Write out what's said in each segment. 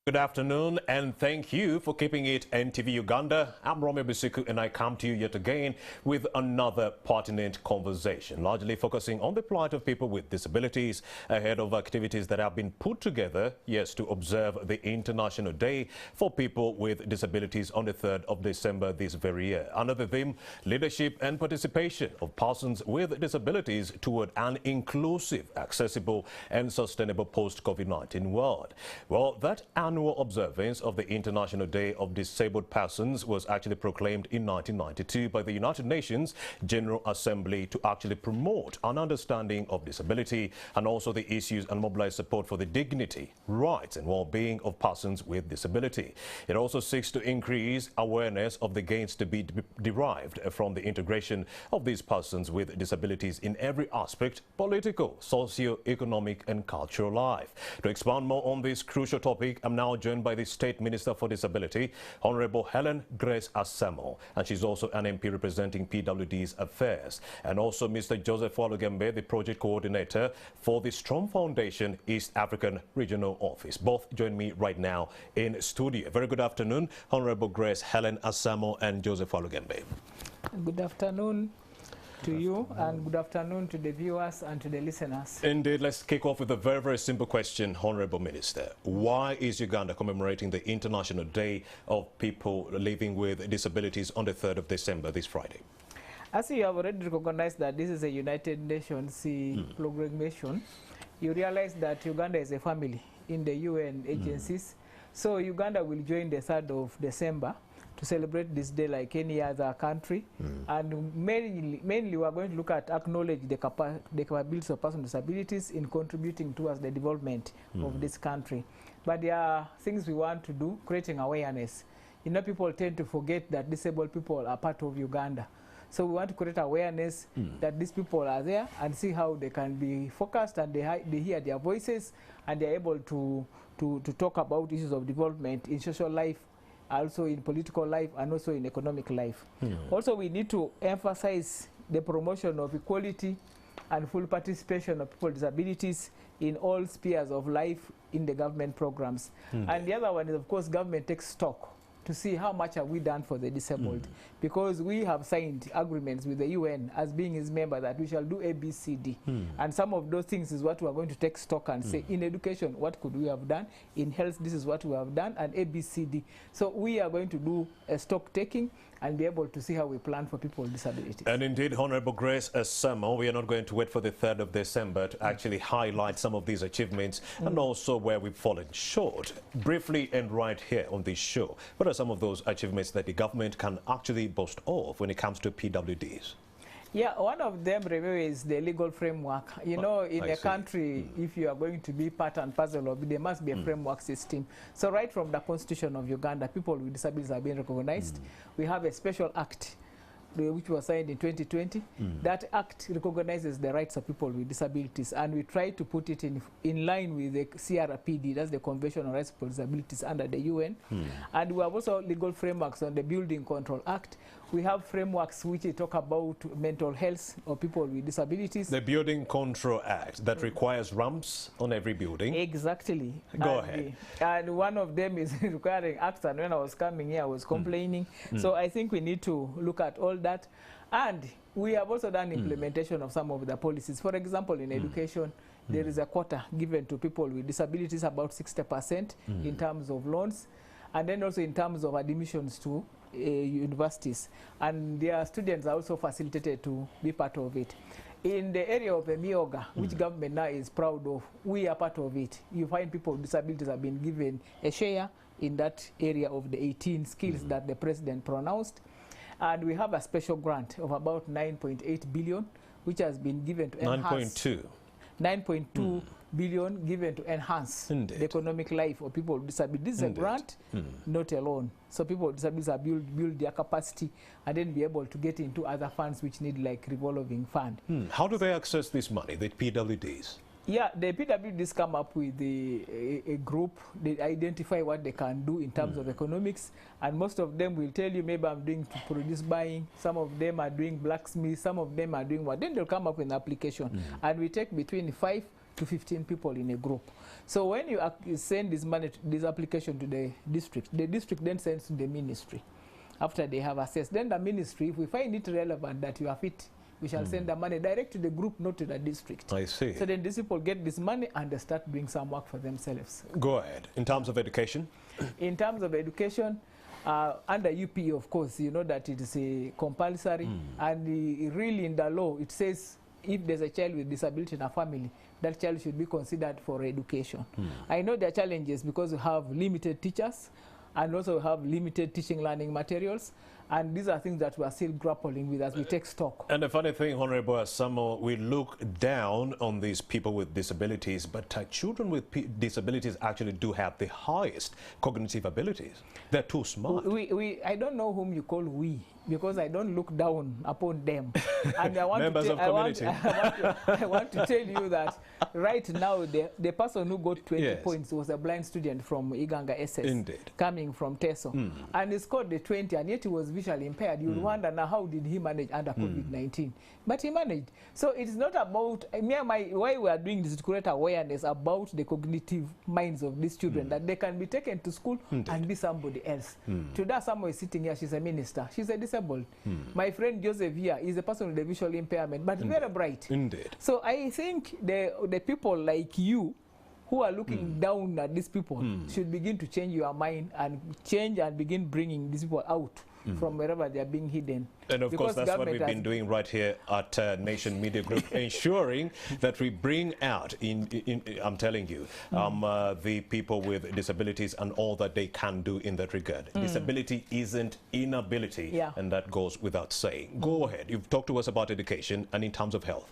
Good afternoon and thank you for keeping it NTV Uganda. I'm Romeo Bisiku and I come to you yet again with another pertinent conversation, largely focusing on the plight of people with disabilities ahead of activities that have been put together, yes, to observe the International Day for People with Disabilities on the 3rd of December this very year. Under the theme, leadership and participation of persons with disabilities toward an inclusive, accessible and sustainable post-COVID-19 world. Well, that annual observance of the International Day of Disabled Persons was actually proclaimed in 1992 by the United Nations General Assembly to actually promote an understanding of disability and also the issues and mobilize support for the dignity, rights and well-being of persons with disability. It also seeks to increase awareness of the gains to be derived from the integration of these persons with disabilities in every aspect, political, socio-economic and cultural life. To expound more on this crucial topic, I'm now joined by the State Minister for Disability, Honorable Helen Grace Asamo, and she's also an MP representing PWD's affairs, and also Mr. Joseph Walugembe, the project coordinator for the Stromme Foundation East African Regional Office. Both join me right now in studio. Very good afternoon, Honorable Grace Helen Asamo and Joseph Walugembe. Good afternoon to you and good afternoon to the viewers and to the listeners. Indeed, let's kick off with a very, very simple question, Honorable Minister. Why is Uganda commemorating the International Day of People Living with Disabilities on the 3rd of December this Friday? As you have already recognized that this is a United Nations proclamation, you realize that Uganda is a family in the UN agencies. So Uganda will join the 3rd of December to celebrate this day like any other country. And mainly we are going to look at acknowledge the capabilities of persons with disabilities in contributing towards the development of this country. But there are things we want to do, creating awareness. You know, people tend to forget that disabled people are part of Uganda. So we want to create awareness that these people are there and see how they can be focused and they hear their voices and they're able to talk about issues of development in social life, also in political life and also in economic life. Also, we need to emphasize the promotion of equality and full participation of people with disabilities in all spheres of life in the government programs. And the other one is, of course, government takes stock to see how much have we done for the disabled, because we have signed agreements with the UN as being his member that we shall do A, B, C, D. And some of those things is what we are going to take stock and say, in education, what could we have done? In health, this is what we have done, and A, B, C, D. So we are going to do a stock taking and be able to see how we plan for people with disabilities. And indeed, Honorable Grace Asamo, we are not going to wait for the 3rd of December to actually highlight some of these achievements and also where we've fallen short. Briefly and right here on this show, what are some of those achievements that the government can actually boast of when it comes to PWDs? Yeah, one of them, remember, is the legal framework. You know, in a country, if you are going to be part and parcel of it, there must be a framework system. So right from the Constitution of Uganda, people with disabilities are being recognized. We have a special act which was signed in 2020. That act recognizes the rights of people with disabilities, and we try to put it in line with the CRPD, that's the Convention on Rights of Disabilities under the UN. And we have also legal frameworks on the Building Control Act. We have frameworks which talk about mental health of people with disabilities. The Building Control Act that requires ramps on every building. Exactly. Go ahead. And one of them is requiring acts, and when I was coming here I was complaining. So I think we need to look at all that. And we have also done implementation of some of the policies. For example, in education, there is a quota given to people with disabilities, about 60% in terms of loans, and then also in terms of admissions to universities. And their students are also facilitated to be part of it. In the area of the Mioga, which government now is proud of, we are part of it. You find people with disabilities have been given a share in that area of the 18 skills that the president pronounced. And we have a special grant of about 9.8 billion, which has been given to enhance 9.2 billion given to enhance the economic life of people with disabilities. This is a grant, not a loan. So people with disabilities are build their capacity and then be able to get into other funds which need like revolving fund. How do they access this money, the PWDs? Yeah, the PWDs come up with a group. They identify what they can do in terms of economics, and most of them will tell you, maybe I'm doing produce buying, some of them are doing blacksmith, some of them are doing what. Then they'll come up with an application, and we take between 5 to 15 people in a group. So when you send this application to the district then sends to the ministry. After they have assessed, then the ministry, if we find it relevant that you are fit, we shall send the money direct to the group, not to the district. I see. So then these people get this money and they start doing some work for themselves. Go ahead. In terms of education? In terms of education, under UPE, of course, you know that it is a compulsory, and really in the law, it says if there's a child with disability in a family, that child should be considered for education. I know there are challenges because we have limited teachers, and also we have limited teaching learning materials. And these are things that we are still grappling with as we take stock. And the funny thing, Honorable Asamo, we look down on these people with disabilities, but children with disabilities actually do have the highest cognitive abilities. They're too smart. I don't know whom you call we, because I don't look down upon them. And I want Members to of community. I want to tell you that right now the person who got 20 points was a blind student from Iganga SS. Indeed. Coming from Teso. And he scored the 20, and yet he was visually impaired. You wonder now, how did he manage under COVID-19? But he managed. So it's not about why we are doing this, to create awareness about the cognitive minds of these children, that they can be taken to school and be somebody else. Today someone is sitting here, she's a minister, she's a disabled. My friend Joseph here is a person with a visual impairment, but very bright. Indeed. So I think the people like you who are looking down at these people should begin to change your mind and begin bringing these people out from wherever they are being hidden. And of course, that's what we've been doing right here at Nation Media Group, ensuring that we bring out, I'm telling you, the people with disabilities and all that they can do in that regard. Disability isn't inability, and that goes without saying. Go ahead. You've talked to us about education and in terms of health.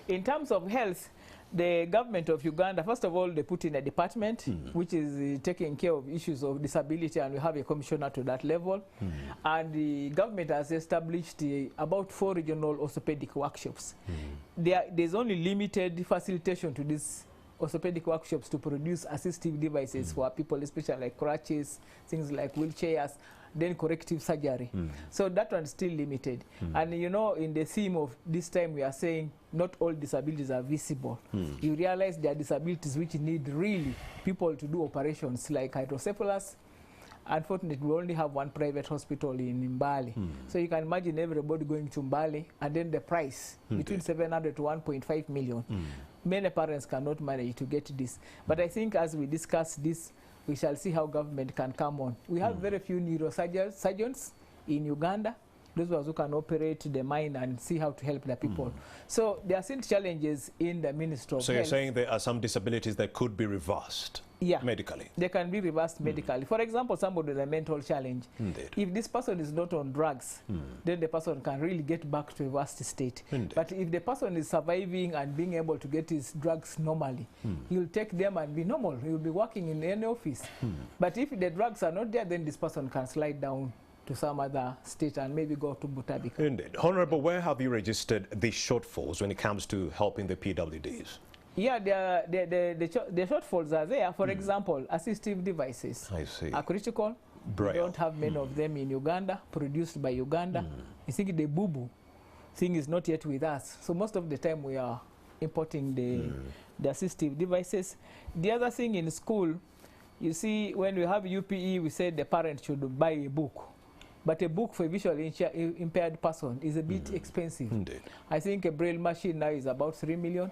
In terms of health, the government of Uganda, first of all, they put in a department which is taking care of issues of disability, and we have a commissioner to that level. And the government has established about 4 regional orthopedic workshops. There's only limited facilitation to these orthopedic workshops to produce assistive devices for people, especially like crutches, things like wheelchairs, then corrective surgery. So that one's still limited. And you know, in the theme of this time, we are saying not all disabilities are visible. You realize there are disabilities which need really people to do operations like hydrocephalus. Unfortunately, we only have one private hospital in Mbale. So you can imagine everybody going to Mbale, and then the price between 700 to 1.5 million. Many parents cannot manage to get this. But I think as we discuss this, we shall see how government can come on. We have very few neurosurgeons in Uganda, those who can operate the mind and see how to help the people. So there are still challenges in the Ministry of Health. So you're saying there are some disabilities that could be reversed medically? They can be reversed medically. For example, somebody with a mental challenge. If this person is not on drugs, then the person can really get back to a worst state. But if the person is surviving and being able to get his drugs normally, he'll take them and be normal. He'll be working in any office. But if the drugs are not there, then this person can slide down to some other state and maybe go to Butabika. Indeed. Honorable, where have you registered the shortfalls when it comes to helping the PWDs? Yeah, the shortfalls are there. For example, assistive devices are critical. Braille. We don't have many of them in Uganda, produced by Uganda. I think the boo-boo thing is not yet with us. So most of the time we are importing the assistive devices. The other thing in school, you see, when we have UPE, we said the parent should buy a book. But a book for a visually impaired person is a bit expensive. Indeed. I think a Braille machine now is about 3 million.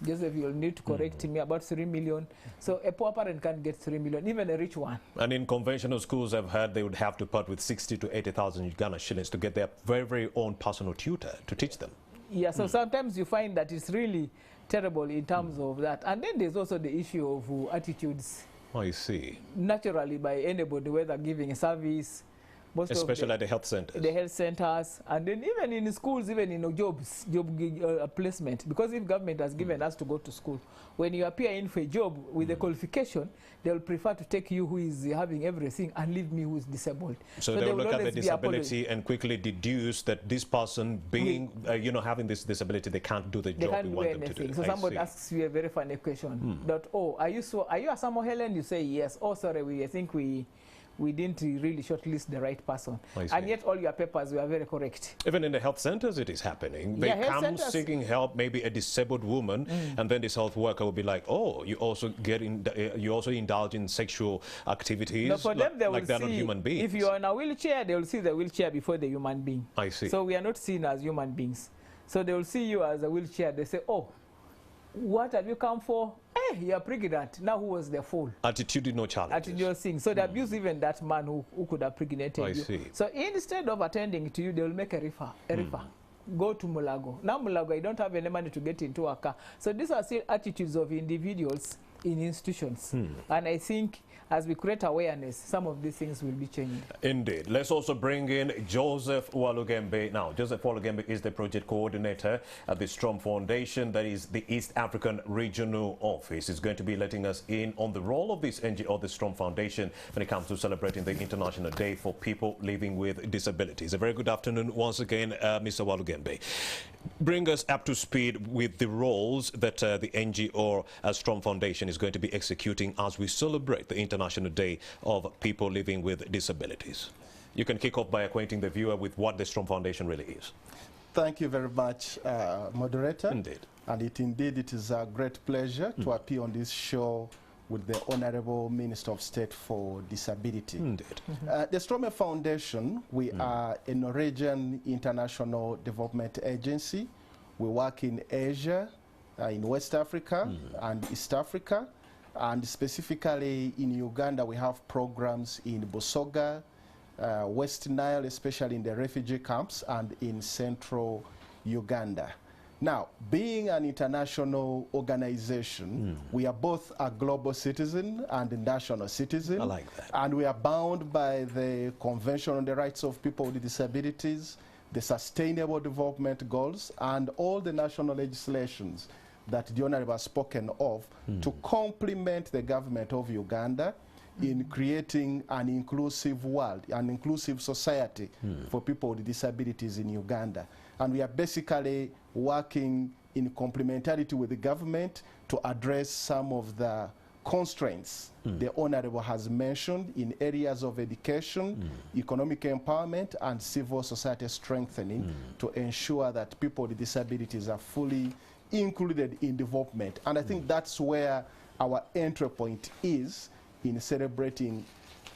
Joseph, you'll need to correct me, about 3 million. So a poor parent can't get 3 million, even a rich one. And in conventional schools, I've heard they would have to part with 60 to 80,000 Uganda shillings to get their very, very own personal tutor to teach them. Yeah, so sometimes you find that it's really terrible in terms of that. And then there's also the issue of attitudes. I see. Naturally by anybody, whether giving a service, especially at the health centers. The health centers, and then even in schools, even in job placement. Because if government has given us to go to school, when you appear in for a job with a qualification, they'll prefer to take you who is having everything and leave me who is disabled. So they'll look at the disability and quickly deduce that this person being, you know, having this disability, they can't do the job we want them to do. So somebody asks you a very funny question. That, oh, are you a Samuel Helen? You say yes. Oh, sorry, I think we we didn't really shortlist the right person. I see. And yet all your papers were very correct. Even in the health centers, it is happening. They Yeah, health come centers. seeking help, maybe a disabled woman, and then this health worker will be like, "Oh, you also you also indulge in sexual activities." No, for them, they will like they're see, not human beings. if you are in a wheelchair, they will see the wheelchair before the human being. I see. So we are not seen as human beings. So they will see you as a wheelchair. They say, "Oh, what have you come for? Hey, you are pregnant." Now who was the fool? Attitude, no challenges. Attitude thing. So they abuse even that man who could have pregnated I you. see. So instead of attending to you, they will make a refer. Go to Mulago. Now Mulago, I don't have any money to get into a car. So these are still attitudes of individuals in institutions. And I think as we create awareness, some of these things will be changed. Indeed. Let's also bring in Joseph Walugembe. Now, Joseph Walugembe is the project coordinator at the Stromme Foundation, that is the East African Regional Office. He's going to be letting us in on the role of this NGO, the Stromme Foundation, when it comes to celebrating the International Day for People Living with Disabilities. A very good afternoon once again, Mr. Walugembe. Bring us up to speed with the roles that the NGO Stromme Foundation is going to be executing as we celebrate the International Day of People Living with Disabilities. You can kick off by acquainting the viewer with what the Stromme Foundation really is. Thank you very much, moderator. Indeed. And it is a great pleasure to appear on this show with the Honorable Minister of State for Disability. Indeed. The Stromme Foundation, we are a Norwegian international development agency. We work in Asia, in West Africa and East Africa. And specifically in Uganda, we have programs in Busoga, West Nile, especially in the refugee camps, and in central Uganda. Now, being an international organization, we are both a global citizen and a national citizen. I like that. And we are bound by the Convention on the Rights of People with Disabilities, the Sustainable Development Goals, and all the national legislations that the Honorable has spoken of to complement the government of Uganda in creating an inclusive world, an inclusive society for people with disabilities in Uganda. And we are basically working in complementarity with the government to address some of the constraints the Honorable has mentioned in areas of education, economic empowerment, and civil society strengthening to ensure that people with disabilities are fully included in development. And I think that's where our entry point is in celebrating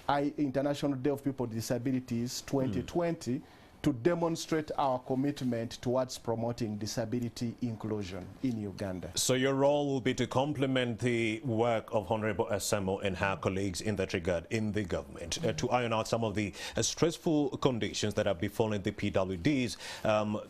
International Day of People with Disabilities 2020 to demonstrate our commitment towards promoting disability inclusion in Uganda. So your role will be to complement the work of Honorable Asemo and her colleagues in that regard in the government, to iron out some of the stressful conditions that have befallen the PWDs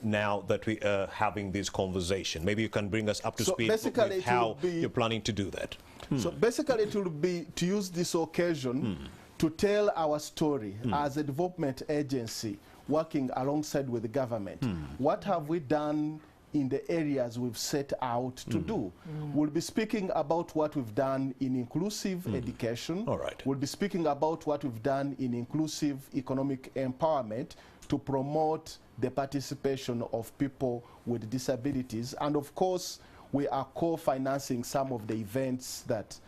now that we are having this conversation. Maybe you can bring us up to speed with how you're planning to do that. So basically it will be to use this occasion to tell our story as a development agency working alongside with the government. What have we done in the areas we've set out to do? We'll be speaking about what we've done in inclusive education. All right. We'll be speaking about what we've done in inclusive economic empowerment to promote the participation of people with disabilities. And of course, we are co-financing some of the events that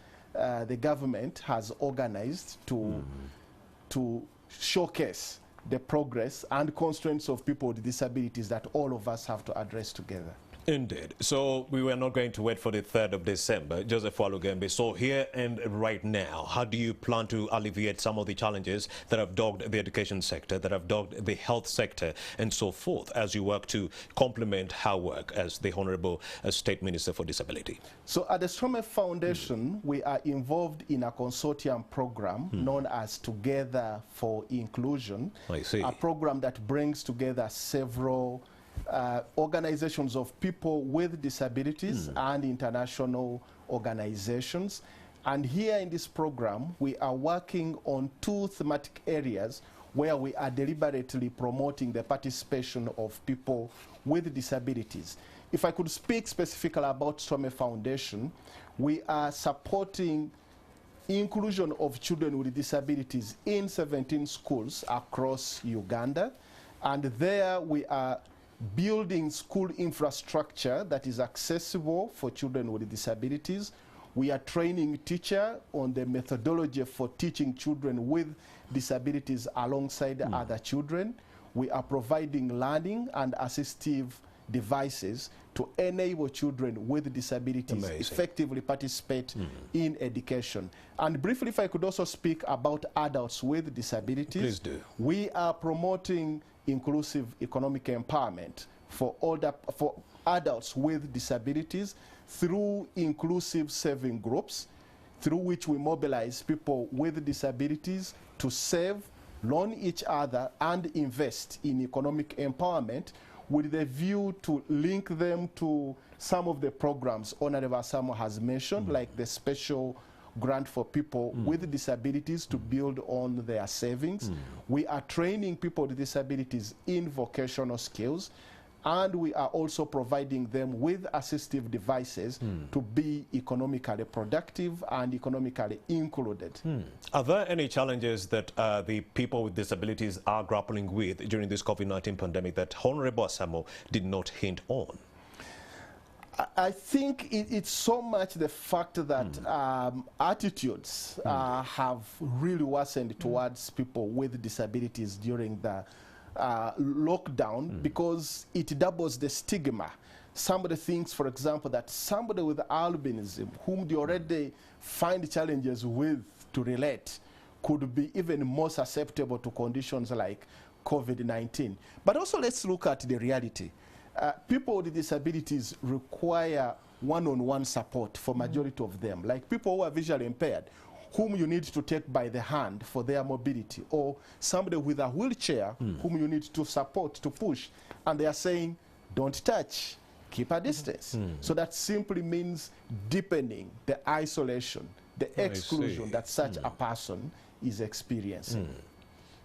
the government has organized to showcase the progress and constraints of people with disabilities that all of us have to address together. Indeed. So we were not going to wait for the 3rd of December, Joseph Walugembe. So here and right now, how do you plan to alleviate some of the challenges that have dogged the education sector, that have dogged the health sector, and so forth, as you work to complement her work as the Honorable State Minister for Disability? So at the Stromme Foundation, we are involved in a consortium program known as Together for Inclusion. I see. A program that brings together several organizations of people with disabilities and international organizations. And here in this program, we are working on 2 thematic areas where we are deliberately promoting the participation of people with disabilities. If I could speak specifically about Stromme Foundation, we are supporting inclusion of children with disabilities in 17 schools across Uganda. And there we are building school infrastructure that is accessible for children with disabilities. We are training teachers on the methodology for teaching children with disabilities alongside other children. We are providing learning and assistive devices to enable children with disabilities effectively participate in education. And briefly, if I could also speak about adults with disabilities. Please do. We are promoting inclusive economic empowerment for adults with disabilities through inclusive saving groups, through which we mobilize people with disabilities to save, loan each other, and invest in economic empowerment, with the view to link them to some of the programs Honorable Asamo has mentioned, like the special grant for people with disabilities to build on their savings. We are training people with disabilities in vocational skills, and we are also providing them with assistive devices to be economically productive and economically included. Are there any challenges that the people with disabilities are grappling with during this COVID-19 pandemic that Honorable Asamo did not hint on? I think it's so much the fact that attitudes have really worsened towards people with disabilities during the lockdown, because it doubles the stigma. Somebody thinks, for example, that somebody with albinism, whom they already find challenges with to relate, could be even more susceptible to conditions like COVID-19. But also, let's look at the reality. People with disabilities require one-on-one support for majority of them, like people who are visually impaired, whom you need to take by the hand for their mobility, or somebody with a wheelchair whom you need to support, to push, and they are saying, don't touch, keep a distance. So that simply means deepening the isolation, the exclusion that such a person is experiencing.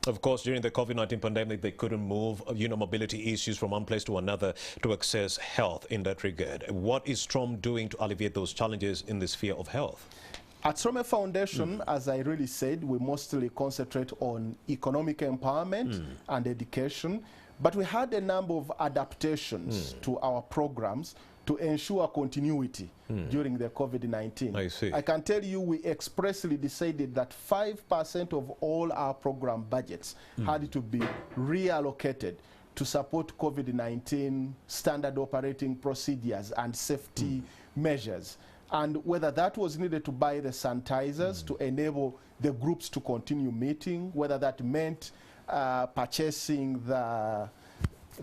Of course, during the COVID-19 pandemic, they couldn't move, mobility issues from one place to another to access health in that regard. What is Stromme doing to alleviate those challenges in the sphere of health? At Stromme Foundation, as I really said, we mostly concentrate on economic empowerment and education, but we had a number of adaptations to our programs to ensure continuity during the COVID-19. I see. I can tell you we expressly decided that 5% of all our program budgets had to be reallocated to support COVID-19 standard operating procedures and safety measures. And whether that was needed to buy the sanitizers to enable the groups to continue meeting, whether that meant purchasing the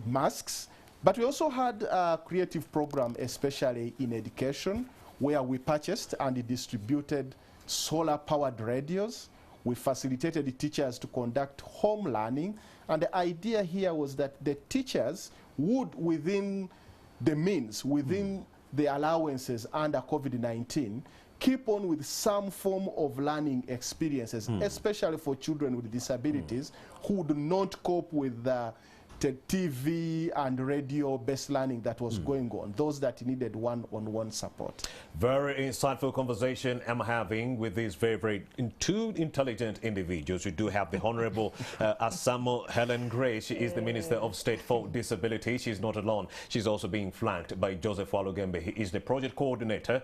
masks. But we also had a creative program, especially in education, where we purchased and distributed solar-powered radios. We facilitated the teachers to conduct home learning. And the idea here was that the teachers would, within the means, within the allowances under COVID-19, keep on with some form of learning experiences, especially for children with disabilities who do not cope with the TV and radio-based learning that was going on, those that needed one-on-one support. Very insightful conversation I'm having with these very two intelligent individuals. We do have the Honorable Asamo Helen Gray. She is the Minister of State for Disability. She's not alone. She's also being flanked by Joseph Walugembe. He is the project coordinator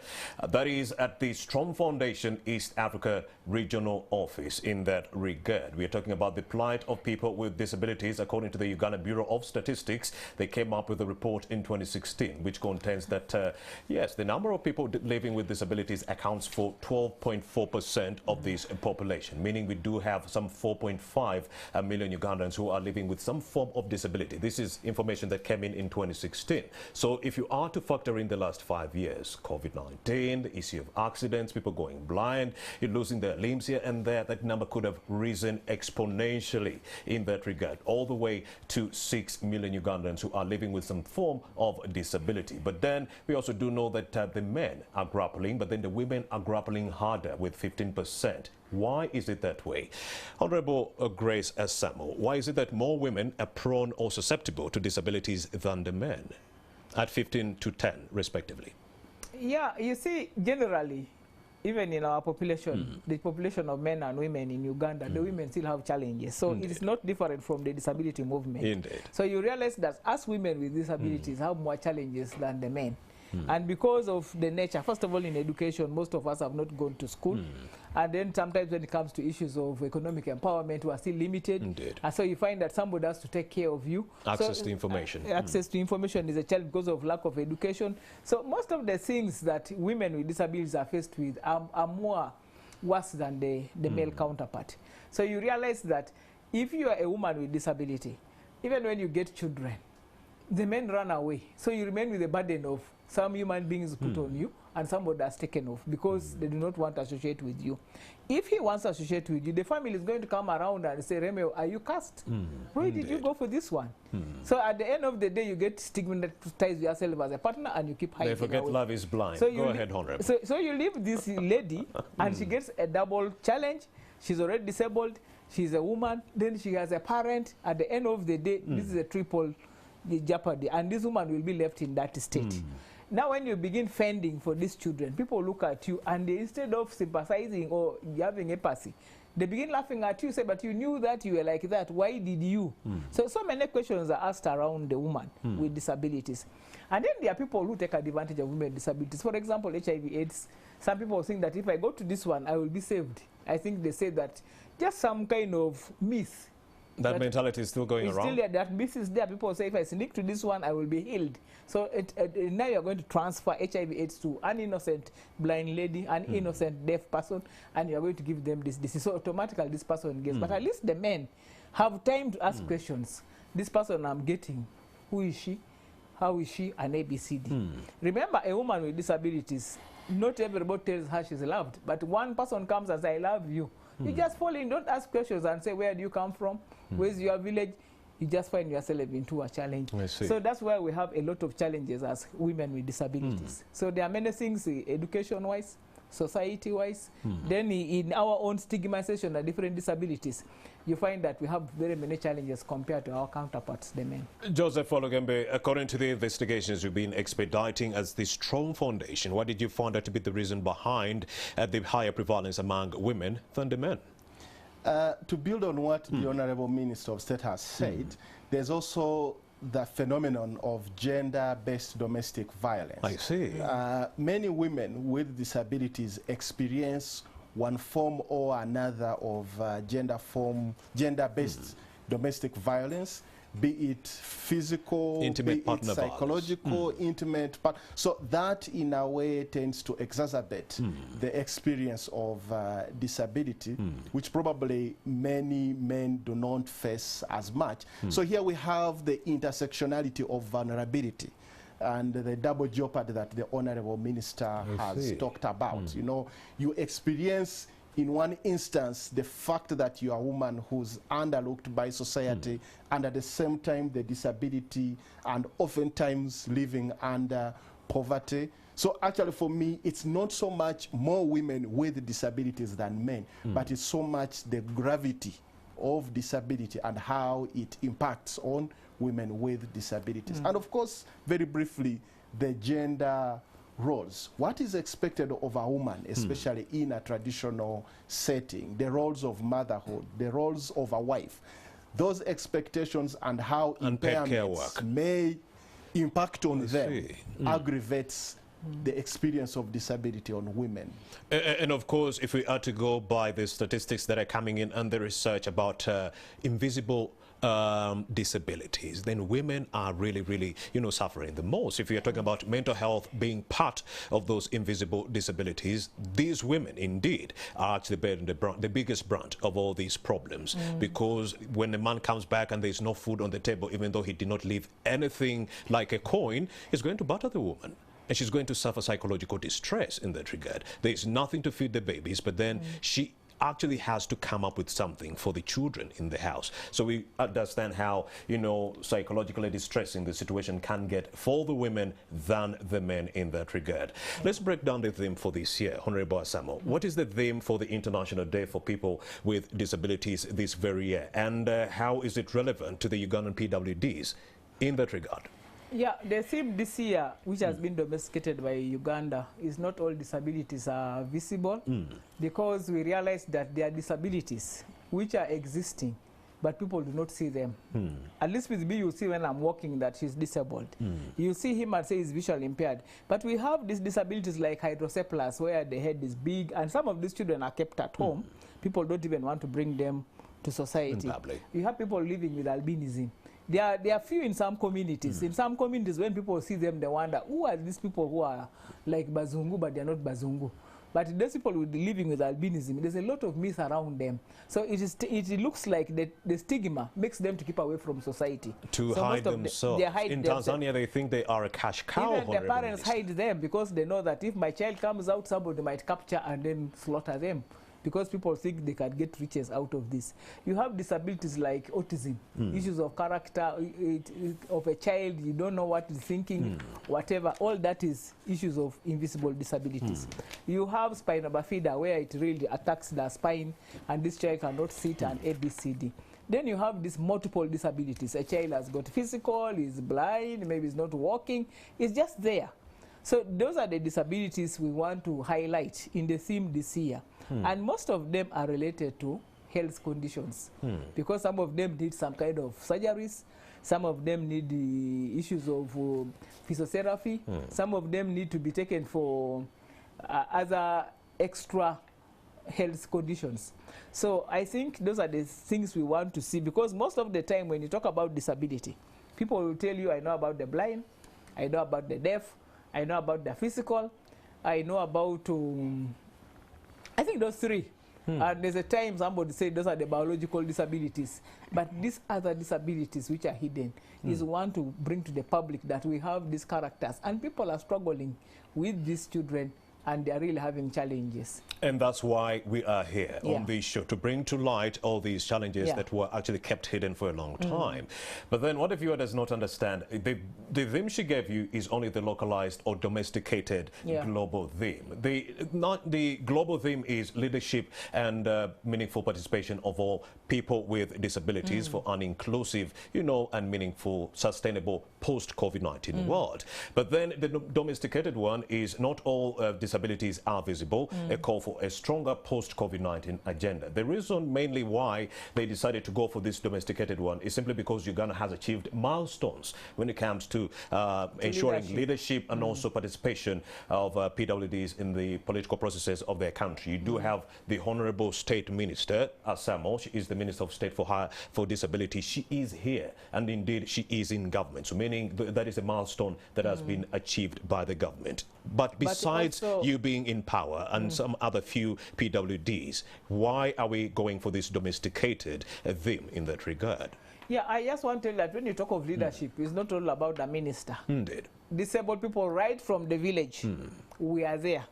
that is at the Stromme Foundation East Africa Regional Office. In that regard, we are talking about the plight of people with disabilities. According to the Uganda Bureau of Statistics, they came up with a report in 2016 which contains that yes, the number of people living with disabilities accounts for 12.4% of this population, meaning we do have some 4.5 million Ugandans who are living with some form of disability. This is information that came in 2016. So if you are to factor in the last 5 years, COVID-19, the issue of accidents, people going blind, losing their limbs here and there, that number could have risen exponentially in that regard, all the way to 6 million Ugandans who are living with some form of disability. But then we also do know that the men are grappling, but then the women are grappling harder with 15%. Why is it that way? Honorable Grace Asamo, why is it that more women are prone or susceptible to disabilities than the men at 15 to 10 respectively? Yeah, you see, generally, even in our population, the population of men and women in Uganda, the women still have challenges. So it is not different from the disability movement. Indeed. So you realize that as women with disabilities have more challenges than the men. And because of the nature, first of all, in education, most of us have not gone to school. And then sometimes when it comes to issues of economic empowerment, we are still limited. Indeed. And so you find that somebody has to take care of you. Access to information. Access to information is a challenge because of lack of education. So most of the things that women with disabilities are faced with are more worse than the male counterpart. So you realize that if you are a woman with disability, even when you get children, the men run away. So you remain with the burden of some human beings put on you and somebody has taken off because they do not want to associate with you. If he wants to associate with you, the family is going to come around and say, Remeo, are you cast? Why did you go for this one? So at the end of the day, you get stigmatized yourself as a partner and you keep hiding. They forget away. love is blind. So go ahead, Honorable. So you leave this lady and she gets a double challenge. She's already disabled. She's a woman. Then she has a parent. At the end of the day, this is a triple jeopardy. And this woman will be left in that state. Now, when you begin fending for these children, people look at you and they, instead of sympathizing or having empathy, they begin laughing at you, say, but you knew that you were like that. Why did you? So many questions are asked around the woman with disabilities. And then there are people who take advantage of women with disabilities. For example, HIV/AIDS. Some people think that if I go to this one, I will be saved. I think they say that just some kind of myth. That mentality is still going around? Still there, that myth is there. People say, if I sneak to this one, I will be healed. So now you're going to transfer HIV/AIDS to an innocent blind lady, an innocent deaf person, and you're going to give them this disease. So automatically this person gets. But at least the men have time to ask questions. This person I'm getting, who is she? How is she? An ABCD. Remember, a woman with disabilities, not everybody tells her she's loved, but one person comes and says, I love you. You just fall in, don't ask questions and say, where do you come from? Where's your village? You just find yourself into a challenge. So that's why we have a lot of challenges as women with disabilities. So there are many things, education-wise, society-wise. Then in our own stigmatization of different disabilities, you find that we have very many challenges compared to our counterparts, the men. Joseph Olugembe, according to the investigations you've been expediting as the Stromme Foundation, what did you find out to be the reason behind the higher prevalence among women than the men? To build on what the Honorable Minister of State has said, there's also the phenomenon of gender-based domestic violence. I see. Many women with disabilities experience one form or another of gender-based domestic violence, be it physical, intimate be it psychological, intimate. So that in a way tends to exacerbate the experience of disability, which probably many men do not face as much. So here we have the intersectionality of vulnerability and the double jeopardy that the Honorable Minister has talked about. You know, you experience in one instance the fact that you are a woman who's underlooked by society, and at the same time the disability, and oftentimes living under poverty. So actually for me, it's not so much more women with disabilities than men, but it's so much the gravity of disability and how it impacts on women with disabilities. And of course, very briefly, the gender roles. What is expected of a woman, especially in a traditional setting, the roles of motherhood, the roles of a wife, those expectations and how impairments may impact on them aggravates the experience of disability on women. And of course, if we are to go by the statistics that are coming in and the research about invisible disabilities, then women are really, suffering the most. If you're talking about mental health being part of those invisible disabilities, these women indeed are actually bearing the biggest brunt of all these problems, because when a man comes back and there's no food on the table, even though he did not leave anything like a coin, he's going to batter the woman. And she's going to suffer psychological distress in that regard. There's nothing to feed the babies, but then she actually has to come up with something for the children in the house. So we understand how, psychologically distressing the situation can get for the women than the men in that regard. Let's break down the theme for this year. Honorable Asamo, what is the theme for the International Day for People with Disabilities this very year? And how is it relevant to the Ugandan PWDs in that regard? Yeah, the theme this year, which has been domesticated by Uganda, is not all disabilities are visible, because we realize that there are disabilities which are existing but people do not see them. At least with me, you see when I'm walking that she's disabled. You see him and say he's visually impaired. But we have these disabilities like hydrocephalus, where the head is big, and some of these children are kept at home. People don't even want to bring them to society. You have people living with albinism. There are few in some communities. In some communities, when people see them, they wonder, who are these people who are like Bazungu, but they're not Bazungu? But those people living with albinism, there's a lot of myth around them. So it looks like the stigma makes them to keep away from society. To so hide themselves. In Tanzania, they think they are a cash cow. Even their parents hide them because they know that if my child comes out, somebody might capture and then slaughter them. Because people think they can get riches out of this. You have disabilities like autism, issues of character of a child, you don't know what he's thinking, whatever. All that is issues of invisible disabilities. You have spina bifida, where it really attacks the spine, and this child cannot sit, and ABCD. Then you have these multiple disabilities. A child has got physical, is blind, maybe is not walking, it's just there. So those are the disabilities we want to highlight in the theme this year. And most of them are related to health conditions, because some of them need some kind of surgeries, some of them need the issues of physiotherapy, some of them need to be taken for other extra health conditions. So I think those are the things we want to see, because most of the time when you talk about disability, people will tell you, I know about the blind, I know about the deaf, I know about the physical, I know about I think those three. And there's a time somebody said those are the biological disabilities. But these other disabilities which are hidden is one to bring to the public that we have these characters. And people are struggling with these children, and they are really having challenges. And that's why we are here on this show, to bring to light all these challenges that were actually kept hidden for a long time. But then what if you does not understand? The theme she gave you is only the localized or domesticated global theme. The global theme is leadership and meaningful participation of all people with disabilities for an inclusive, and meaningful, sustainable post-COVID-19 world. But then the domesticated one is not all disabilities are visible, a call for a stronger post-COVID-19 agenda. The reason mainly why they decided to go for this domesticated one is simply because Uganda has achieved milestones when it comes to ensuring leadership and also participation of PWDs in the political processes of their country. You do have the Honorable State Minister, Asamo. She is the Minister of State for Disability. She is here, and indeed she is in government. So meaning that is a milestone that has been achieved by the government. But besides you being in power and some other few PWDs, why are we going for this domesticated theme in that regard? Yeah, I just want to tell you that when you talk of leadership, it's not all about the minister. Indeed. Disabled people right from the village, we are there.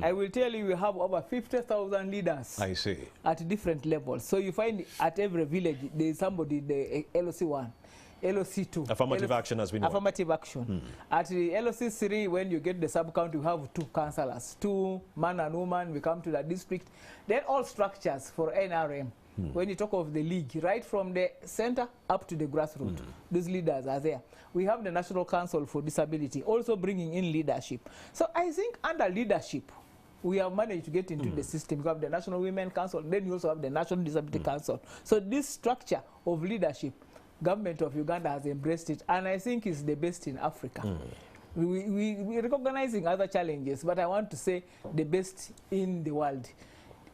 I will tell you, we have over 50,000 leaders. I see. At different levels. So you find at every village, there is somebody, the LOC1. LOC2. Affirmative action has been affirmative action. At the LOC3, when you get the sub-count, you have 2 councillors, 2 man and woman. We come to the district. Then all structures for NRM. When you talk of the league, right from the center up to the grassroots, these leaders are there. We have the National Council for Disability also bringing in leadership. So I think under leadership, we have managed to get into the system. You have the National Women Council, then you also have the National Disability Council. So this structure of leadership, government of Uganda has embraced it, and I think it's the best in Africa. We're recognizing other challenges, but I want to say the best in the world.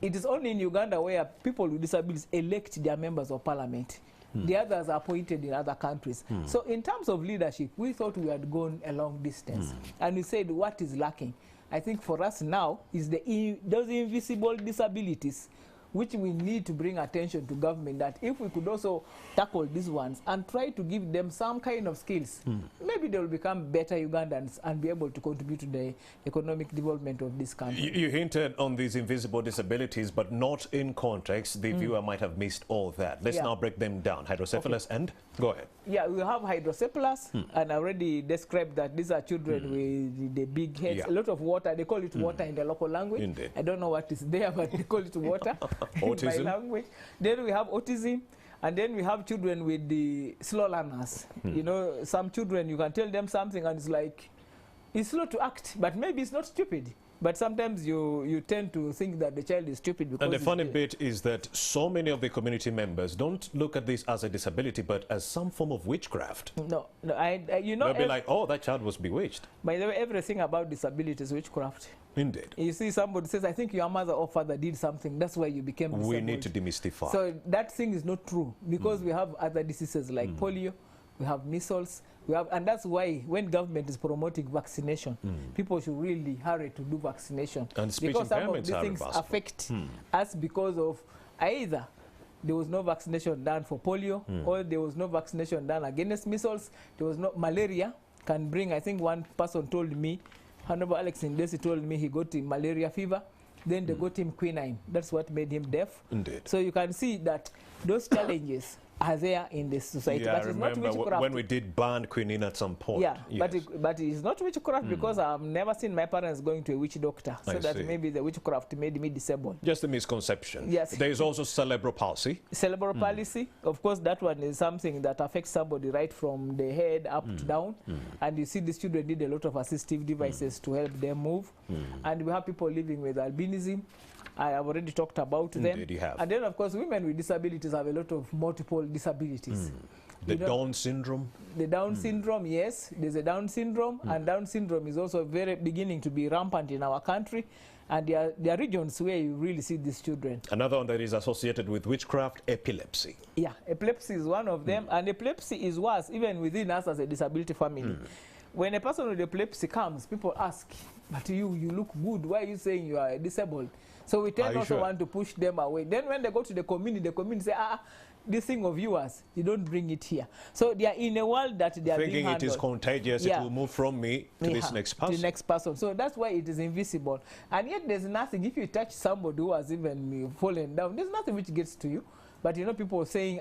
It is only in Uganda where people with disabilities elect their members of parliament. The others are appointed in other countries. So in terms of leadership, we thought we had gone a long distance. And we said, what is lacking? I think for us now is those invisible disabilities, which we need to bring attention to government, that if we could also tackle these ones and try to give them some kind of skills, maybe they will become better Ugandans and be able to contribute to the economic development of this country. You hinted on these invisible disabilities, but not in context. The viewer might have missed all that. Let's now break them down. Hydrocephalus and go ahead. Yeah, we have hydrocephalus, and I already described that these are children with the big heads, a lot of water. They call it water in the local language. Indeed. I don't know what is there, but they call it water in my language. Then we have autism, and then we have children with the slow learners. You know, some children, you can tell them something and it's like, it's slow to act, but maybe it's not stupid. But sometimes you tend to think that the child is stupid because... And the funny bit is that so many of the community members don't look at this as a disability, but as some form of witchcraft. No, you know... They'll be like, oh, that child was bewitched. By the way, everything about disability is witchcraft. Indeed. You see somebody says, I think your mother or father did something, that's why you became disabled. We need to demystify. So that thing is not true, because we have other diseases like polio, we have measles, and that's why when government is promoting vaccination, people should really hurry to do vaccination. And speech because some of impairments these are things reversible. affect us because of either there was no vaccination done for polio, or there was no vaccination done against measles, there was no malaria can bring, I think one person told me, Honorable Alex Ndesi told me he got malaria fever, then they got him quinine. That's what made him deaf. Indeed. So you can see that those challenges are there in the society. Yeah, but I it's not remember witchcraft. when we did ban quinine at some point. Yeah, yes. but it's not witchcraft because I've never seen my parents going to a witch doctor. So I that see. maybe the witchcraft made me disabled. Just a misconception. Yes. There is also cerebral palsy. Cerebral palsy, of course, that one is something that affects somebody right from the head up to down. And you see these children need a lot of assistive devices to help them move. And we have people living with albinism. I have already talked about them. Indeed, you have. And then, of course, women with disabilities have a lot of multiple disabilities. The Down syndrome. The Down syndrome, yes, there's a Down syndrome, and Down syndrome is also very beginning to be rampant in our country. And there are regions where you really see these children. Another one that is associated with witchcraft, epilepsy. Yeah, epilepsy is one of them, and epilepsy is worse even within us as a disability family. When a person with epilepsy comes, people ask, but you look good, why are you saying you are disabled? So we tend also want to push them away. Then when they go to the community say, this thing of yours, you don't bring it here. So they are in a world that they are being handled. Thinking it is contagious, it will move from me to this next person. To the next person. So that's why it is invisible. And yet there's nothing, if you touch somebody who has even fallen down, there's nothing which gets to you. But you know, people saying,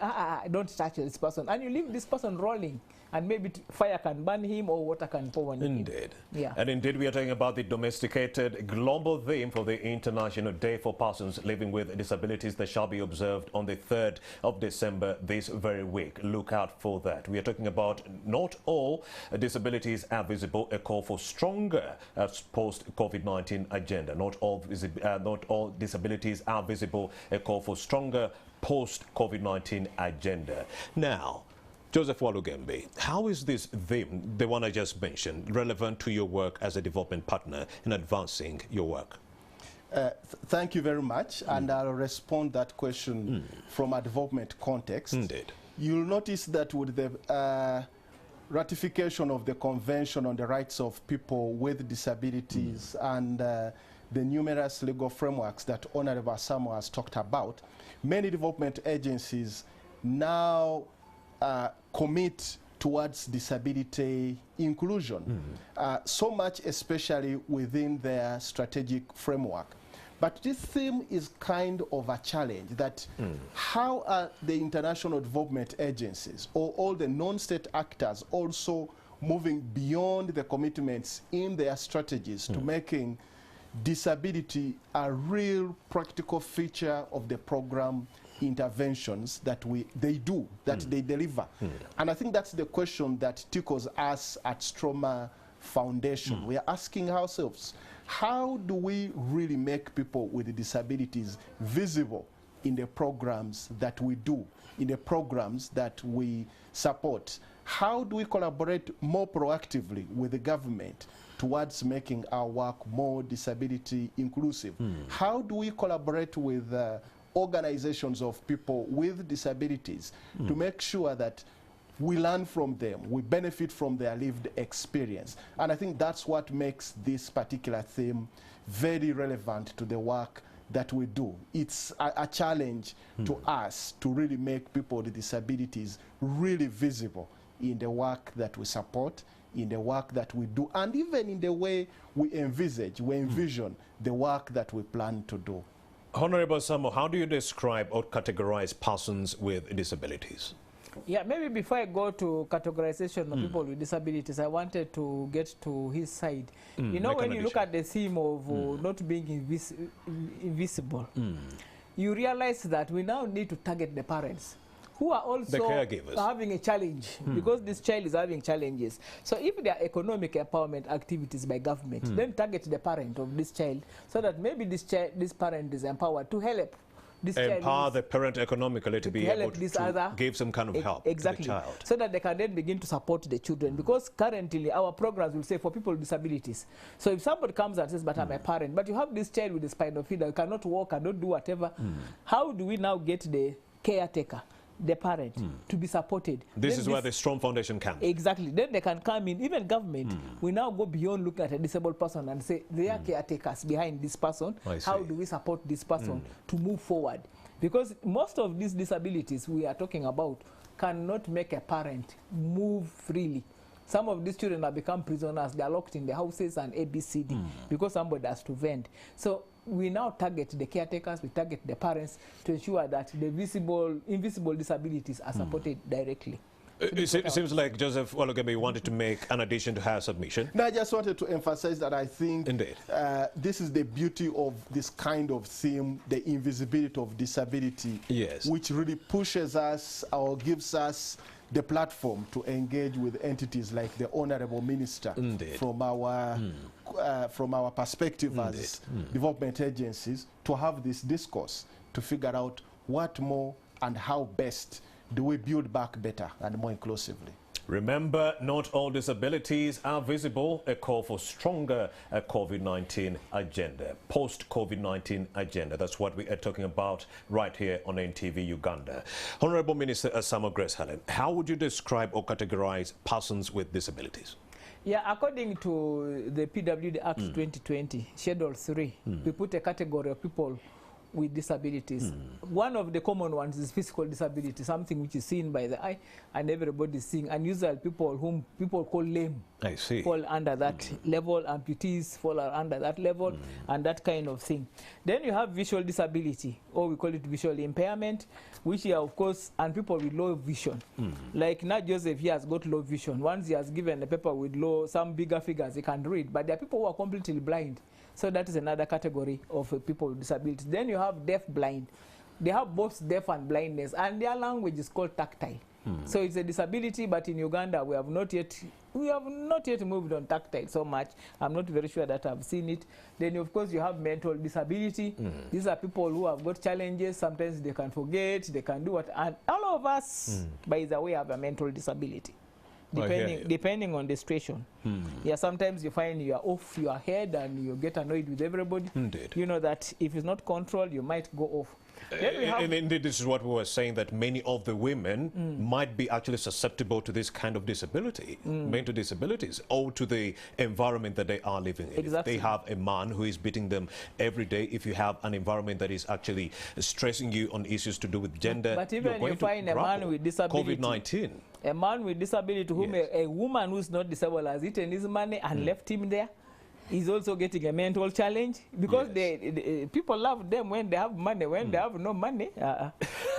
don't touch this person. And you leave this person rolling. And maybe fire can burn him or water can pour on him. Indeed. Yeah. And indeed, we are talking about the domesticated global theme for the International Day for Persons Living with Disabilities that shall be observed on the 3rd of December this very week. Look out for that. We are talking about not all disabilities are visible, a call for stronger post-COVID-19 agenda. Not all disabilities are visible, a call for stronger post-COVID-19 agenda. Now, Joseph Walugembe, how is this theme, the one I just mentioned, relevant to your work as a development partner in advancing your work? Thank you very much, and I'll respond that question from a development context. Indeed. You'll notice that with the ratification of the Convention on the Rights of People with Disabilities and the numerous legal frameworks that Honorable Samuel has talked about, many development agencies now commit towards disability inclusion, so much especially within their strategic framework. But this theme is kind of a challenge that how are the international development agencies or all the non-state actors also moving beyond the commitments in their strategies to making disability a real practical feature of the program interventions that they deliver. And I think that's the question that tickles us at Stromme Foundation. We are asking ourselves, how do we really make people with disabilities visible in the programs that we do, in the programs that we support? How do we collaborate more proactively with the government towards making our work more disability inclusive? How do we collaborate with organizations of people with disabilities to make sure that we learn from them, we benefit from their lived experience? And I think that's what makes this particular theme very relevant to the work that we do. It's a challenge to us to really make people with disabilities really visible in the work that we support, in the work that we do, and even in the way we envision the work that we plan to do. Honorable Samuel, how do you describe or categorize persons with disabilities? Yeah, maybe before I go to categorization of people with disabilities, I wanted to get to his side. You know, when you look at the theme of not being invisible, you realize that we now need to target the parents. who are also caregivers having a challenge because this child is having challenges. So if there are economic empowerment activities by government, then target the parent of this child so that maybe this parent is empowered to help this empower the parent economically to be able to give some kind of help to the child. So that they can then begin to support the children. Because currently our programs will say for people with disabilities. So if somebody comes and says, but I'm a parent, but you have this child with a spinal feeder, you cannot walk, cannot do whatever, how do we now get the caretaker, the parent, to be supported? This is where the Stromme Foundation comes. Exactly. Then they can come in. Even government, we now go beyond looking at a disabled person and say, they are caretakers behind this person. How do we support this person to move forward? Because most of these disabilities we are talking about cannot make a parent move freely. Some of these children have become prisoners. They are locked in the houses and ABCD because somebody has to vent. So we now target the caretakers, we target the parents to ensure that the invisible disabilities are supported directly. It seems like Joseph Walugeme wanted to make an addition to her submission. No, I just wanted to emphasize that I think this is the beauty of this kind of theme, the invisibility of disability, which really pushes us or gives us the platform to engage with entities like the Honorable Minister from our perspective as development agencies, to have this discourse, to figure out what more and how best do we build back better and more inclusively. Remember, not all disabilities are visible. A call for stronger COVID-19 agenda, post-COVID-19 agenda. That's what we are talking about right here on NTV Uganda. Honorable Minister Asamo Grace Helen, how would you describe or categorize persons with disabilities? Yeah, according to the PWD Act 2020, Schedule 3, we put a category of people with disabilities. One of the common ones is physical disability, something which is seen by the eye and everybody is seeing. Unusual people whom people call lame fall under that level, amputees fall under that level, and that kind of thing. Then you have visual disability, or we call it visual impairment, which are of course, and people with low vision. Like now Joseph, he has got low vision. Once he has given a paper with some bigger figures, he can read, but there are people who are completely blind. So that is another category of people with disabilities. Then you have deaf blind. They have both deaf and blindness, and their language is called tactile. So it's a disability, but in Uganda we have not yet moved on tactile so much. I'm not very sure that I've seen it. Then of course you have mental disability. These are people who have got challenges. Sometimes they can forget, they can do what, and all of us, by the way, have a mental disability. Depending on the situation. Yeah, sometimes you find you are off your head and you get annoyed with everybody. You know that if it's not controlled, you might go off. And indeed, this is what we were saying, that many of the women might be actually susceptible to this kind of disability, mental disabilities, or to the environment that they are living in. If they have a man who is beating them every day, if you have an environment that is actually stressing you on issues to do with gender, but even you find a man with disability, COVID-19. A man with disability whom a woman who's not disabled has eaten his money and left him there, is also getting a mental challenge, because people love them when they have money. When they have no money,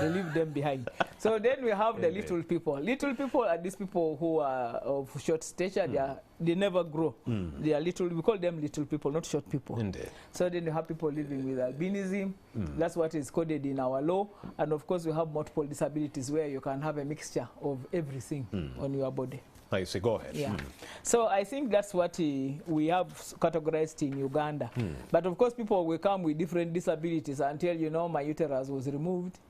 they leave them behind. So then we have the little people. Little people are these people who are of short stature. They never grow. They are little. We call them little people, not short people. So then you have people living with albinism. That's what is coded in our law. And of course, we have multiple disabilities where you can have a mixture of everything on your body. I see. Go ahead. Yeah. So I think that's what we have categorized in Uganda. But of course, people will come with different disabilities until, you know, my uterus was removed.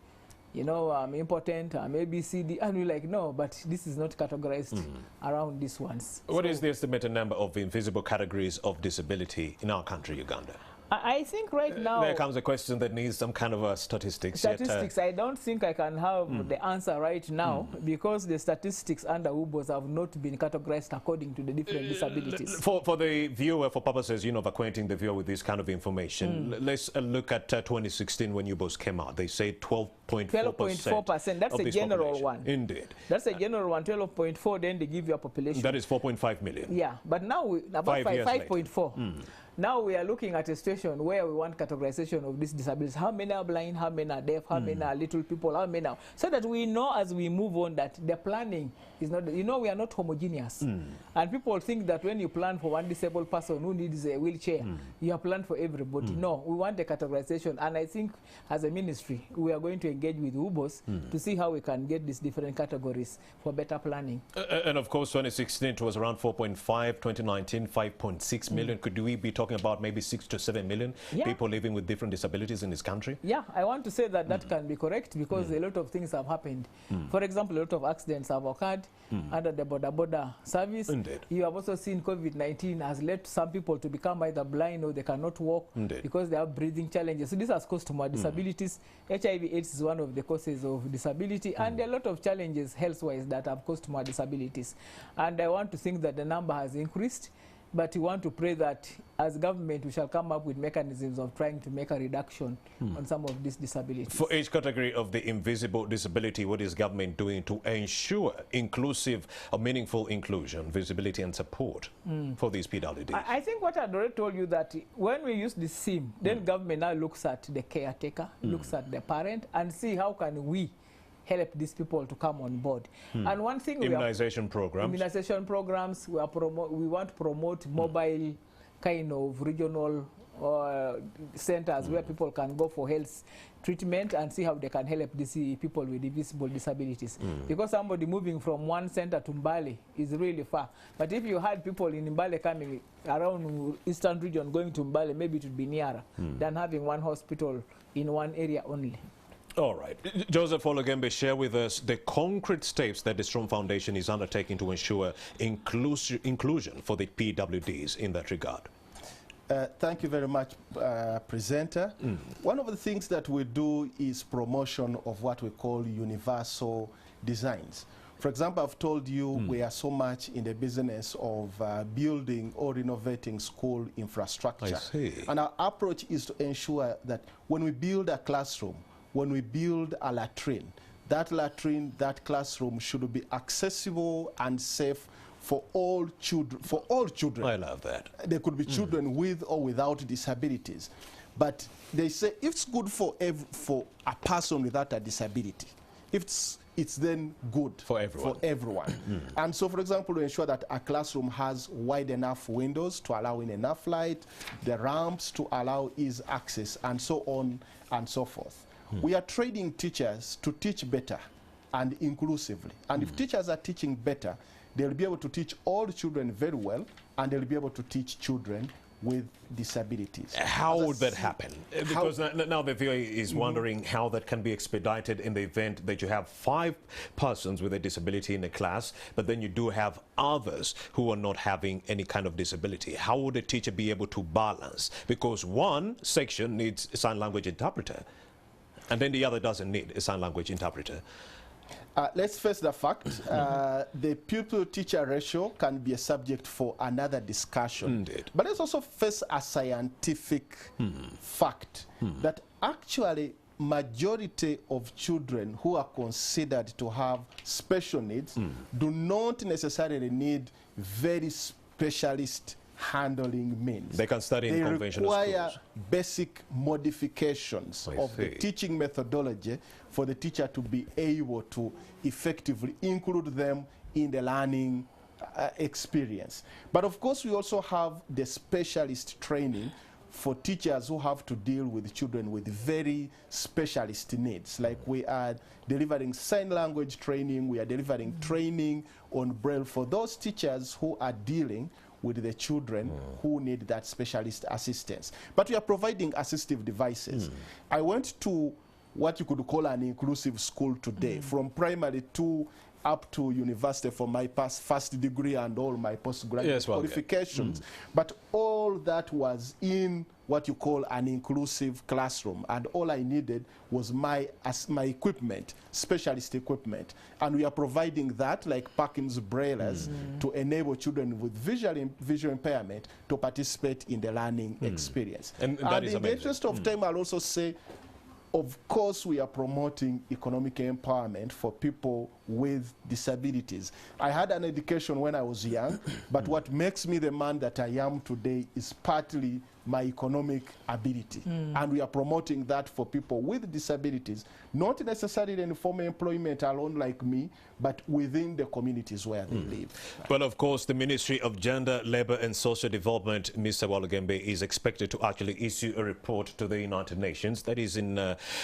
You know, I'm impotent, I'm ABCD, and we're like, no, but this is not categorized around these ones. What is the estimated number of invisible categories of disability in our country, Uganda? I think right now... there comes a question that needs some kind of statistics. Statistics, I don't think I can have the answer right now, because the statistics under UBOS have not been categorized according to the different disabilities. For the viewer, for purposes, you know, of acquainting the viewer with this kind of information, let's look at 2016 when UBOS came out. They say 12.4%. 12.4%. That's a general one. Indeed. That's a general one. 12.4. Then they give you a population. That is 4.5 million. Yeah, but now about 5.4. Now we are looking at a situation where we want categorization of these disabilities. How many are blind, how many are deaf, how many are little people, how many are, so that we know as we move on that the planning is not, you know, we are not homogeneous. And people think that when you plan for one disabled person who needs a wheelchair, you have planned for everybody. No, we want a categorization. And I think as a ministry, we are going to engage with UBOS to see how we can get these different categories for better planning. And of course, 2016 it was around 4.5, 2019 5.6 million. Could we be talking about maybe 6 to 7 million people living with different disabilities in this country? Yeah, I want to say that that can be correct because a lot of things have happened. For example, a lot of accidents have occurred under the border service. Indeed. You have also seen COVID-19 has led some people to become either blind or they cannot walk because they have breathing challenges. So this has caused more disabilities. HIV/AIDS is one of the causes of disability, and there are a lot of challenges health-wise that have caused more disabilities. And I want to think that the number has increased, but we want to pray that as government we shall come up with mechanisms of trying to make a reduction on some of these disabilities. For each category of the invisible disability, what is government doing to ensure inclusive or meaningful inclusion, visibility and support for these PWDs? I think what I'd already told you, that when we use the SIM, then government now looks at the caretaker, looks at the parent, and see how can we help these people to come on board. And one thing, immunization programs. Immunization programs, we want to promote mobile kind of regional centers where people can go for health treatment and see how they can help these people with invisible disabilities. Because somebody moving from one center to Mbale is really far. But if you had people in Mbale coming around eastern region going to Mbale, maybe it would be nearer than having one hospital in one area only. All right. Joseph Ologembe, share with us the concrete steps that the Stromme Foundation is undertaking to ensure inclusion for the PWDs in that regard. Thank you very much, presenter. One of the things that we do is promotion of what we call universal designs. For example, I've told you we are so much in the business of building or renovating school infrastructure. I see. And our approach is to ensure that when we build a classroom, when we build a latrine, that classroom should be accessible and safe for all children. I love that. There could be children with or without disabilities. But they say if it's good for a person without a disability, it's then good for everyone. And so, for example, to ensure that a classroom has wide enough windows to allow in enough light, the ramps to allow easy access, and so on and so forth. We are training teachers to teach better and inclusively. And if teachers are teaching better, they'll be able to teach all children very well, and they'll be able to teach children with disabilities. How would that happen? Because now the viewer is wondering how that can be expedited in the event that you have 5 persons with a disability in a class, but then you do have others who are not having any kind of disability. How would a teacher be able to balance? Because one section needs a sign language interpreter, and then the other doesn't need a sign language interpreter. Let's face the fact, the pupil-teacher ratio can be a subject for another discussion. Indeed. But let's also face a scientific fact that actually majority of children who are considered to have special needs do not necessarily need very specialist handling means. They can study in conventional schools. They require basic modifications of the teaching methodology for the teacher to be able to effectively include them in the learning experience. But of course, we also have the specialist training for teachers who have to deal with children with very specialist needs. Like we are delivering sign language training, we are delivering training on Braille for those teachers who are dealing with the children who need that specialist assistance. But we are providing assistive devices. I went to what you could call an inclusive school today, from primary to up to university for my first degree and all my postgraduate qualifications. But all that was in what you call an inclusive classroom, and all I needed was my equipment, specialist equipment. And we are providing that, like Parkins Braillers, to enable children with visual impairment to participate in the learning experience. And that is in the interest of time, I'll also say of course, we are promoting economic empowerment for people with disabilities. I had an education when I was young, but what makes me the man that I am today is partly my economic ability. And we are promoting that for people with disabilities, not necessarily in formal employment alone like me, but within the communities where they live. Well, of course, the Ministry of Gender, Labour and Social Development, Mr. Walugembe, is expected to actually issue a report to the United Nations, that is in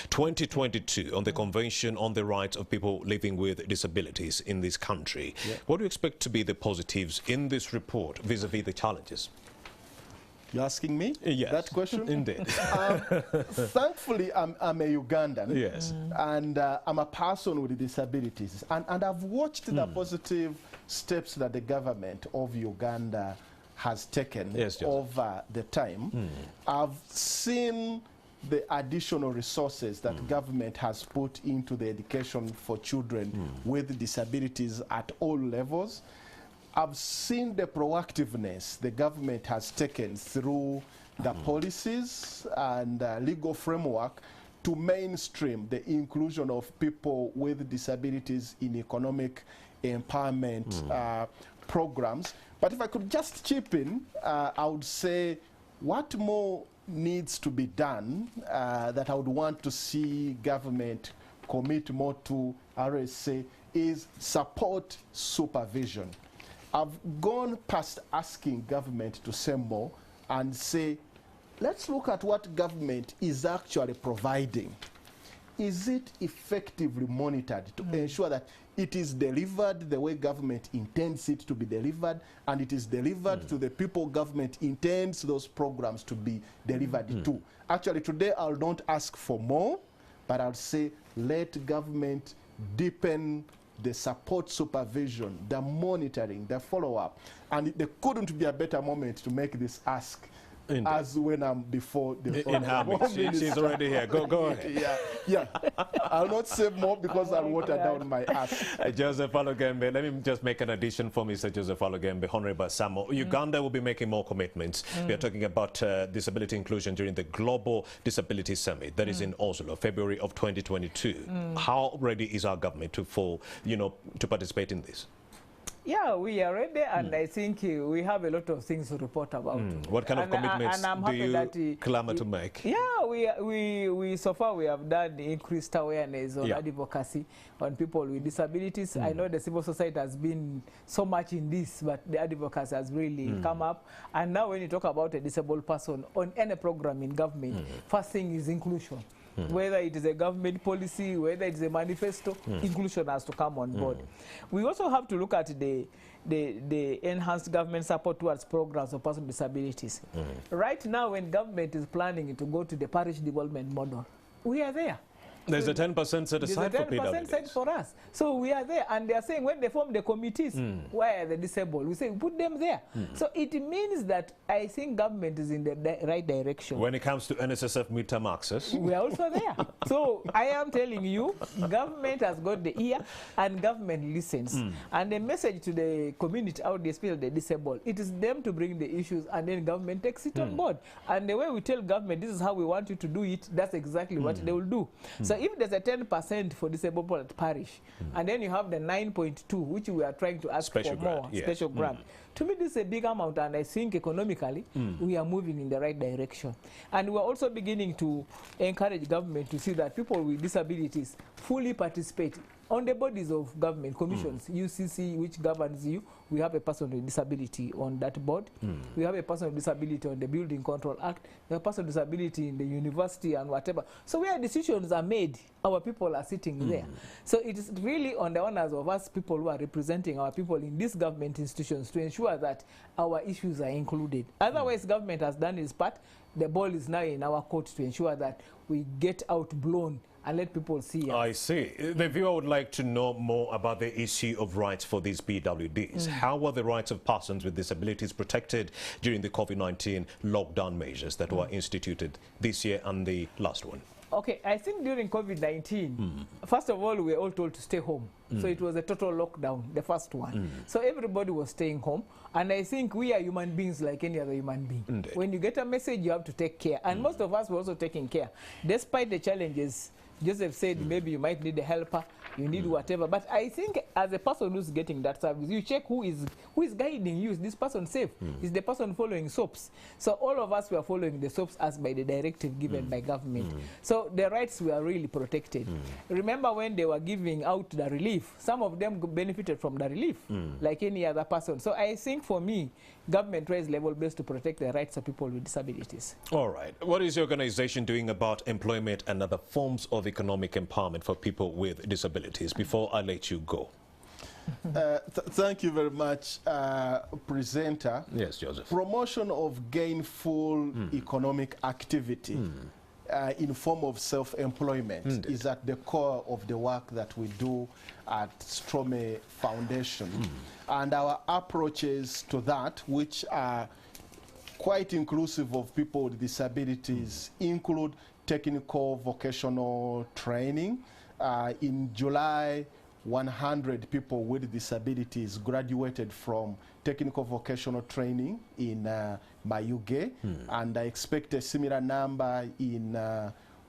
2022, on the Convention on the Rights of People Living with Disabilities in this country. Yeah. What do you expect to be the positives in this report vis-a-vis the challenges? You're asking me yes, that question? Indeed. Thankfully, I'm a Ugandan. Yes. And I'm a person with disabilities. And I've watched the positive steps that the government of Uganda has taken over the time. I've seen the additional resources that government has put into the education for children with disabilities at all levels. I've seen the proactiveness the government has taken through the policies and legal framework to mainstream the inclusion of people with disabilities in economic empowerment programs. But if I could just chip in, I would say what more needs to be done that I would want to see government commit more to, RSA, is support supervision. I've gone past asking government to say more and say, let's look at what government is actually providing. Is it effectively monitored to ensure that it is delivered the way government intends it to be delivered, and it is delivered to the people government intends those programs to be delivered to? Actually, today I'll not ask for more, but I'll say let government deepen the support supervision, the monitoring, the follow-up. And there couldn't be a better moment to make this ask as when I'm before the She's already here. Go ahead. Yeah. I'll not say more because I'll water down my ask. Joseph Walugembe, let me just make an addition for Mr. Joseph Walugembe, Honorable Samo. Uganda will be making more commitments. We are talking about disability inclusion during the Global Disability Summit that is in Oslo, February of 2022. How ready is our government to participate in this? Yeah, we are ready, and I think we have a lot of things to report about. What kind of commitments do you clamor to make? Yeah, we so far we have done increased awareness on advocacy on people with disabilities. I know the civil society has been so much in this, but the advocacy has really come up. And now when you talk about a disabled person on any program in government, first thing is inclusion. Whether it is a government policy, whether it is a manifesto, inclusion has to come on board. We also have to look at the enhanced government support towards programs of persons with disabilities. Right now, when government is planning to go to the parish development model, we are there. There's a 10% set aside for PWDs. There's a 10% set for us. So we are there. And they are saying when they form the committees, why are the disabled? We say, put them there. So it means that I think government is in the right direction. When it comes to NSSF midterm access? We are also there. So I am telling you, government has got the ear and government listens. And the message to the community out there, especially the disabled, it is them to bring the issues and then government takes it on board. And the way we tell government, this is how we want you to do it, that's exactly what they will do. So if there's a 10% for disabled people at parish, and then you have the 9.2, which we are trying to ask for more, special grant. To me, this is a big amount, and I think economically, we are moving in the right direction. And we're also beginning to encourage government to see that people with disabilities fully participate on the bodies of government commissions. UCC, which governs you, we have a person with disability on that board. We have a person with disability on the Building Control Act. We have a person with disability in the university and whatever. So where decisions are made, our people are sitting there. So it is really on the honors of us people who are representing our people in these government institutions to ensure that our issues are included. Otherwise, government has done its part. The ball is now in our court to ensure that we get outblown and let people see us. I see. The viewer would like to know more about the issue of rights for these PWDs. How were the rights of persons with disabilities protected during the COVID-19 lockdown measures that were instituted this year and the last one? Okay, I think during COVID-19, first of all, we were all told to stay home. So it was a total lockdown, the first one. So everybody was staying home. And I think we are human beings like any other human being. Indeed. When you get a message, you have to take care. And most of us were also taking care. Despite the challenges, Joseph said maybe you might need a helper, you need whatever. But I think as a person who's getting that service, you check who is guiding you. Is this person safe? Is the person following SOPs? So all of us were following the SOPs as by the directive given by government. So the rights were really protected. Remember when they were giving out the relief, some of them benefited from the relief like any other person. So I think for me, government tries level best to protect the rights of people with disabilities. All right. What is your organization doing about employment and other forms of economic empowerment for people with disabilities? Before I let you go. Thank you very much, presenter. Yes, Joseph. Promotion of gainful economic activity in form of self-employment is at the core of the work that we do at Stromme Foundation. And our approaches to that, which are quite inclusive of people with disabilities, include technical vocational training. In July, 100 people with disabilities graduated from technical vocational training in Mayuge, and I expect a similar number in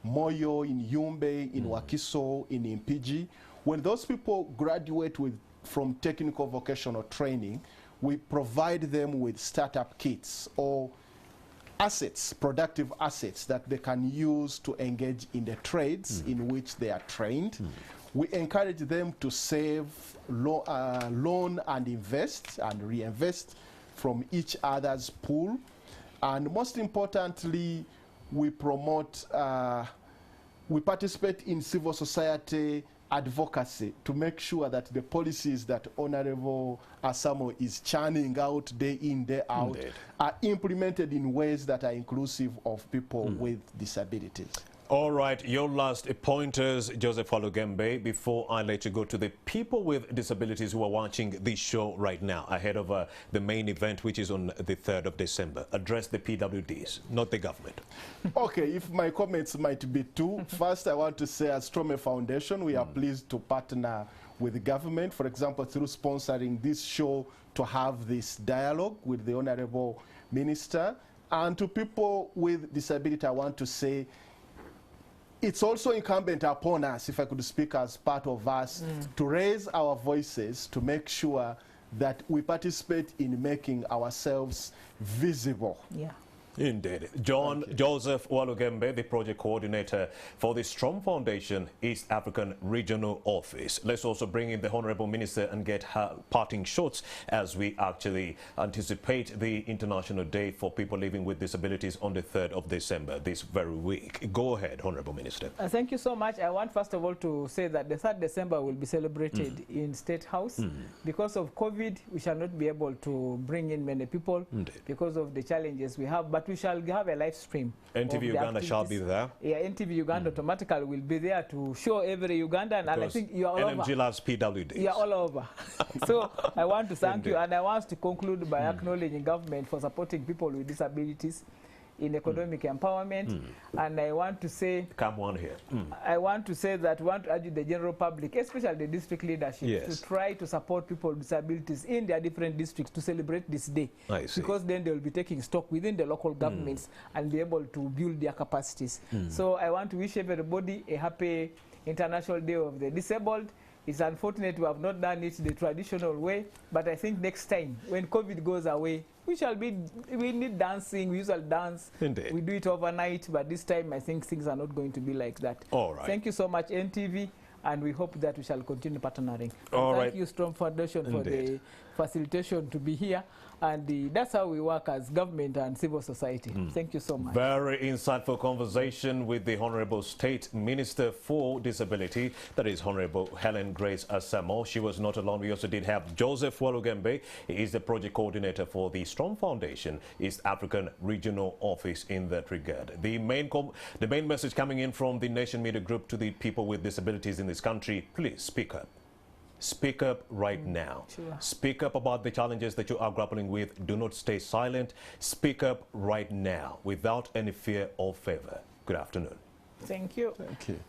Moyo, in Yumbe, in Wakiso, in Impiji. When those people graduate from technical vocational training, we provide them with startup kits or assets, productive assets that they can use to engage in the trades in which they are trained. We encourage them to save, loan and invest and reinvest from each other's pool. And most importantly, we promote, we participate in civil society advocacy to make sure that the policies that Honorable Asamo is churning out day in, day out are implemented in ways that are inclusive of people with disabilities. All right, your last pointers, Joseph Walugembe, before I let you go to the people with disabilities who are watching this show right now ahead of the main event, which is on the 3rd of December. Address the PWDs, not the government. Okay, if my comments might be two, first I want to say as Stromme Foundation, we are pleased to partner with the government, for example, through sponsoring this show to have this dialogue with the Honorable Minister. And to people with disability, I want to say, it's also incumbent upon us, if I could speak as part of us, to raise our voices to make sure that we participate in making ourselves visible. Yeah. Indeed. Joseph Walugembe, the project coordinator for the Stromme Foundation East African Regional Office. Let's also bring in the Honorable Minister and get her parting shots as we actually anticipate the International Day for People Living with Disabilities on the 3rd of December this very week. Go ahead, Honorable Minister. Thank you so much. I want first of all to say that the 3rd December will be celebrated in State House. Because of COVID, we shall not be able to bring in many people because of the challenges we have. But we shall have a live stream. NTV Uganda shall be there. Yeah, NTV Uganda automatically will be there to show every Ugandan, and I think you are all over. NMG loves PWDs. You are all over. So I want to thank you, and I want to conclude by acknowledging government for supporting people with disabilities in economic empowerment. And I want to say, come on here. I want to say that we want to urge the general public, especially the district leadership, to try to support people with disabilities in their different districts to celebrate this day. Because then they will be taking stock within the local governments and be able to build their capacities. So I want to wish everybody a happy International Day of the Disabled. It's unfortunate we have not done it the traditional way, but I think next time, when COVID goes away, we need dancing, we usually dance. Indeed. We do it overnight, but this time I think things are not going to be like that. All right. Thank you so much, NTV, and we hope that we shall continue partnering. Thank you, Stromme Foundation, for the facilitation to be here. And that's how we work as government and civil society. Thank you so much. Very insightful conversation with the Honorable State Minister for Disability, that is Honorable Helen Grace Asamo. She was not alone. We also did have Joseph Walugembe. He is the project coordinator for the Stromme Foundation East African Regional Office in that regard. The main message coming in from the Nation Media Group to the people with disabilities in this country: please speak up. Speak up right now. Speak up about the challenges that you are grappling with. Do not stay silent. Speak up right now without any fear or favor. Good afternoon. Thank you. Thank you.